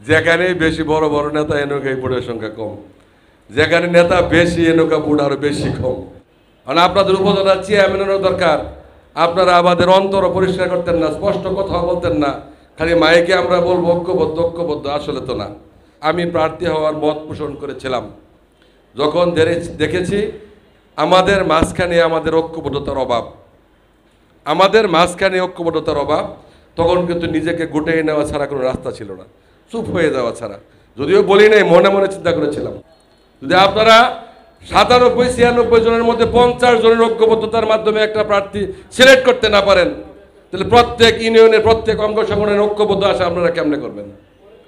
যেখানে বেশি বড় বড় নেতা এনকাই বুড়ের সংখ্যা কম, যেখানে নেতা বেশি এনকা বুড় আরো বেশি কম। কারণ আপনাদের উপজেলার চেয়ারম্যানেরও দরকার। আপনারা আমাদের অন্তর পরিষ্কার করতেন না, স্পষ্ট কথা বলতেন না, খালি মাইকে আমরা বলবো ঐক্যবদ্ধ ঐক্যবদ্ধ, আসলে তো না। আমি প্রার্থী হওয়ার মত পোষণ করেছিলাম যখন দেখেছি আমাদের মাঝখানে আমাদের ঐক্যবদ্ধতার অভাব, আমাদের মাঝখানে ঐক্যবদ্ধতার অভাব, তখন কিন্তু নিজেকে গুটিয়ে নেওয়া ছাড়া কোনো রাস্তা ছিল না, চুপ হয়ে যাওয়া ছাড়া। যদিও বলি নাই, মনে মনে চিন্তা করেছিলাম যদি আপনারা 97-96 জনের মধ্যে 50 জনের ঐক্যবদ্ধতার মাধ্যমে একটা প্রার্থী সিলেক্ট করতে না পারেন, তাহলে প্রত্যেক ইউনিয়নের প্রত্যেক অঙ্গ সংগঠনের ঐক্যবদ্ধ আসা আপনারা কেমনে করবেন?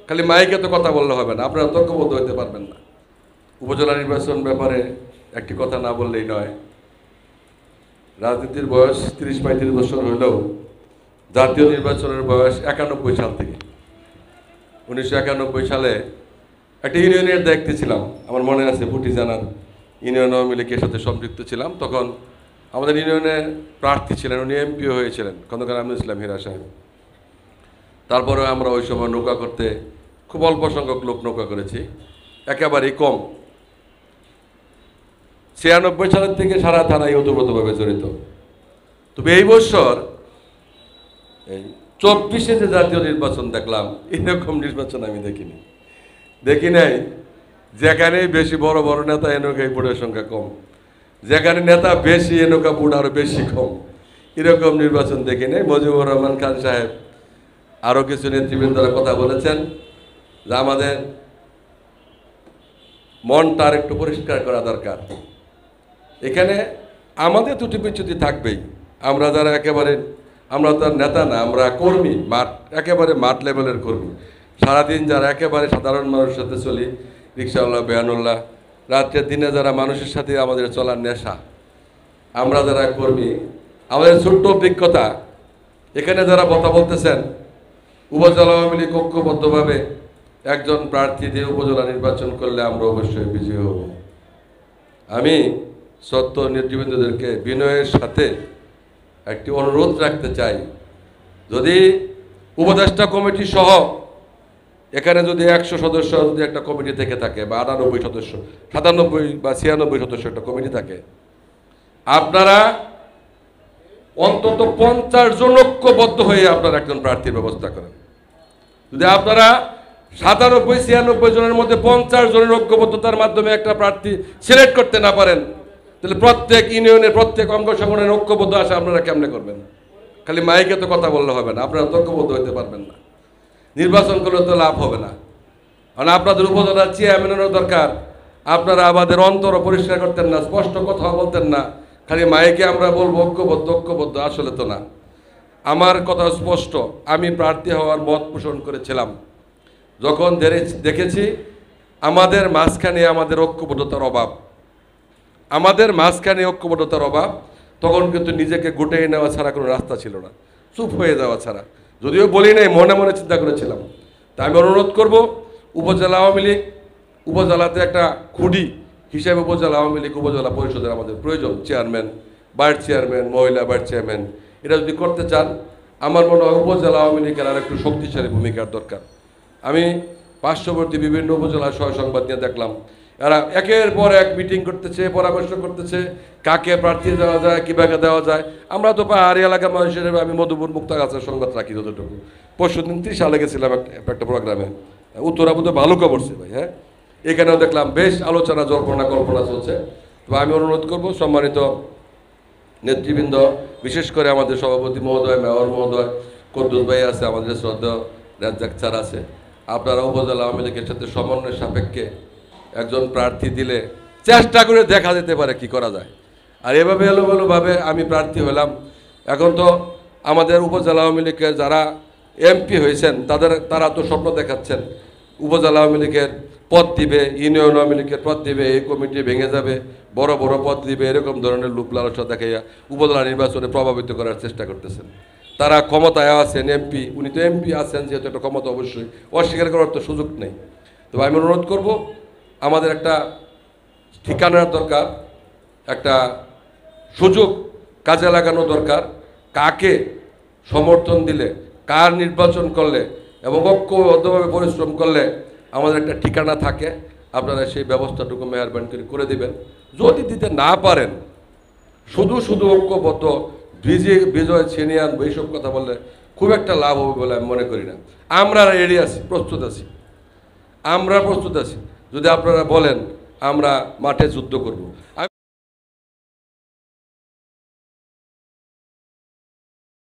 খালি মাইকে তো কথা বললে হবে না, আপনারা তো ঐক্যবদ্ধ হতে পারবেন না। উপজেলা নির্বাচন ব্যাপারে একটি কথা না বললেই নয়। রাজনীতির বয়স 30-35 বছর হইলেও জাতীয় নির্বাচনের বয়স 91 সাল থেকে। 1991 সালে একটা ইউনিয়নের দায়িত্বে ছিলাম, আমার মনে আছে, বুটি জানার ইউনিয়ন আওয়ামী লীগের সাথে সম্পৃক্ত ছিলাম। তখন আমাদের ইউনিয়নের প্রার্থী ছিলেন, উনি এমপিও হয়েছিলেন, খন্দকার আমিনুল ইসলাম হীরা সাহেব। তারপরে আমরা ওই সময় নৌকা করতে খুব অল্প সংখ্যক লোক নৌকা করেছি, একেবারেই কম। 96 সালের থেকে সারা থানায় ওতপ্রোতভাবে জড়িত। তবে এই বছর এই 24-এ যে জাতীয় নির্বাচন দেখলাম, এরকম নির্বাচন আমি দেখি নাই। যেখানে বেশি বড় বড় নেতা এনকাই বুড়ের সংখ্যা কম, যেখানে নেতা বেশি এনকা বুড় আরো বেশি কম, এরকম নির্বাচন দেখি নাই। মুজিবুর রহমান খান সাহেব আরো কিছু নেতৃবৃন্দরা কথা বলেছেন যে আমাদের মনটা আর একটু পরিষ্কার করা দরকার। এখানে আমাদের ত্রুটি বিচ্যুতি থাকবেই। আমরা যারা একেবারে, আমরা তার নেতা না, আমরা কর্মী, মাঠ একেবারে মাঠ লেভেলের কর্মী। সারাদিন যারা একেবারে সাধারণ মানুষের সাথে চলি, রিক্সাওয়ালা, বেয়ানুল্লাহ, রাত্রের দিনে যারা মানুষের সাথে আমাদের চলার নেশা, আমরা যারা কর্মী, আমাদের ছোট্ট অভিজ্ঞতা। এখানে যারা কথা বলতেছেন উপজেলা আওয়ামী লীগ ঐক্যবদ্ধভাবে একজন প্রার্থী দিয়ে উপজেলা নির্বাচন করলে আমরা অবশ্যই বিজয়ী হব। আমি সত্য নেতৃবৃন্দদেরকে বিনয়ের সাথে একটি অনুরোধ রাখতে চাই, যদি উপদেষ্টা কমিটি সহ এখানে যদি 100 সদস্য যদি একটা কমিটি থেকে থাকে, বা 98 সদস্য, 97 বা 96 সদস্য একটা কমিটি থাকে, আপনারা অন্তত 50 জন ঐক্যবদ্ধ হয়ে আপনারা একজন প্রার্থীর ব্যবস্থা করেন। যদি আপনারা 97-96 জনের মধ্যে 50 জনের ঐক্যবদ্ধতার মাধ্যমে একটা প্রার্থী সিলেক্ট করতে না পারেন, তাহলে প্রত্যেক ইউনিয়নের প্রত্যেক অঙ্গ সংগঠনের ঐক্যবদ্ধ আসা আপনারা কেমনে করবেন? খালি মাইকে তো কথা বললে হবে না, আপনারা তো ঐক্যবদ্ধ হতে পারবেন না। নির্বাচন করলে তো লাভ হবে না। কারণ আপনাদের উপজেলার চেয়ারম্যানেরও দরকার। আপনারা আমাদের অন্তর পরিষ্কার করতেন না, স্পষ্ট কথা বলতেন না, খালি মাইকে আমরা বলবো ঐক্যবদ্ধ ঐক্যবদ্ধ, আসলে তো না। আমার কথা স্পষ্ট, আমি প্রার্থী হওয়ার মত পোষণ করেছিলাম যখন দেখেছি আমাদের মাঝখানে আমাদের ঐক্যবদ্ধতার অভাব, আমাদের মাঝখানে ঐক্যবদ্ধতার অভাব, তখন কিন্তু নিজেকে গুটিয়ে নেওয়া ছাড়া কোনো রাস্তা ছিল না, চুপ হয়ে যাওয়া ছাড়া। যদিও বলি নাই, মনে মনে চিন্তা করেছিলাম। তা আমি অনুরোধ করব, উপজেলা আওয়ামী লীগ, উপজেলাতে একটা খুঁটি হিসেবে উপজেলা আওয়ামী লীগ উপজেলা পরিষদের আমাদের প্রয়োজন। চেয়ারম্যান, ভাইস চেয়ারম্যান, মহিলা ভাইস চেয়ারম্যান, এটা যদি করতে চান, আমার মনে হয় উপজেলা আওয়ামী লীগের আর একটু শক্তিশালী ভূমিকার দরকার। আমি পার্শ্ববর্তী বিভিন্ন উপজেলার সহ সংবাদ নিয়ে দেখলাম, এরা একের পর এক মিটিং করতেছে, পরামর্শ করতেছে, কাকে প্রার্থী দেওয়া যায়, কীভাবে দেওয়া যায়। আমরা তো পাহাড়ি এলাকার মানুষ হিসেবে আমি মধুপুর মুক্তাগাছার সংবাদ রাখি যতটুকু। পরশুদিন 30 সালে গেছিলাম একটা প্রোগ্রামে, উত্তরাপুতে ভালো খবর ছিল ভাই। হ্যাঁ, এখানেও দেখলাম বেশ আলোচনা, জল্পনা কল্পনা চলছে। তো আমি অনুরোধ করব সম্মানিত নেতৃবৃন্দ, বিশেষ করে আমাদের সভাপতি মহোদয়, মেয়র মহোদয়, কদ্দুস ভাই আছে, আমাদের শ্রদ্ধা রাজ্জাক স্যার আছে, আপনারা উপজেলা আওয়ামী লীগের সাথে সমন্বয় সাপেক্ষে একজন প্রার্থী দিলে চেষ্টা করে দেখা যেতে পারে কি করা যায়। আর এভাবে এলোমেলোভাবে আমি প্রার্থী হলাম। এখন তো আমাদের উপজেলা আওয়ামী লীগের যারা এমপি হয়েছেন তারা তো স্বপ্ন দেখাচ্ছেন উপজেলা আওয়ামী লীগের পদ দিবে, ইউনিয়ন আওয়ামী লীগের পদ দিবে, এই কমিটি ভেঙে যাবে, বড় বড় পদ দিবে, এরকম ধরনের লোক লালসা দেখাইয়া উপজেলা নির্বাচনে প্রভাবিত করার চেষ্টা করতেছেন। তারা ক্ষমতায় আছেন, এমপি, উনি তো এমপি আছেন, যেহেতু একটা ক্ষমতা অবশ্যই অস্বীকার করার তো সুযোগ নেই। তো আমি অনুরোধ করব, আমাদের একটা ঠিকানার দরকার, একটা সুযোগ কাজে লাগানো দরকার। কাকে সমর্থন দিলে, কার নির্বাচন করলে এবং ঐক্যবদ্ধভাবে পরিশ্রম করলে আমাদের একটা ঠিকানা থাকে, আপনারা সেই ব্যবস্থাটুকু মেহরবানি করে দেবেন। যদি দিতে না পারেন, শুধু শুধু ঐক্যবদ্ধ বিজয় ছিনিয়ে আনবো এইসব কথা বললে খুব একটা লাভ হবে বলে আমি মনে করি না। আমরা রেডি আছি, প্রস্তুত আছি, আমরা প্রস্তুত আছি। যদি আপনারা বলেন আমরা মাঠে যুদ্ধ করব।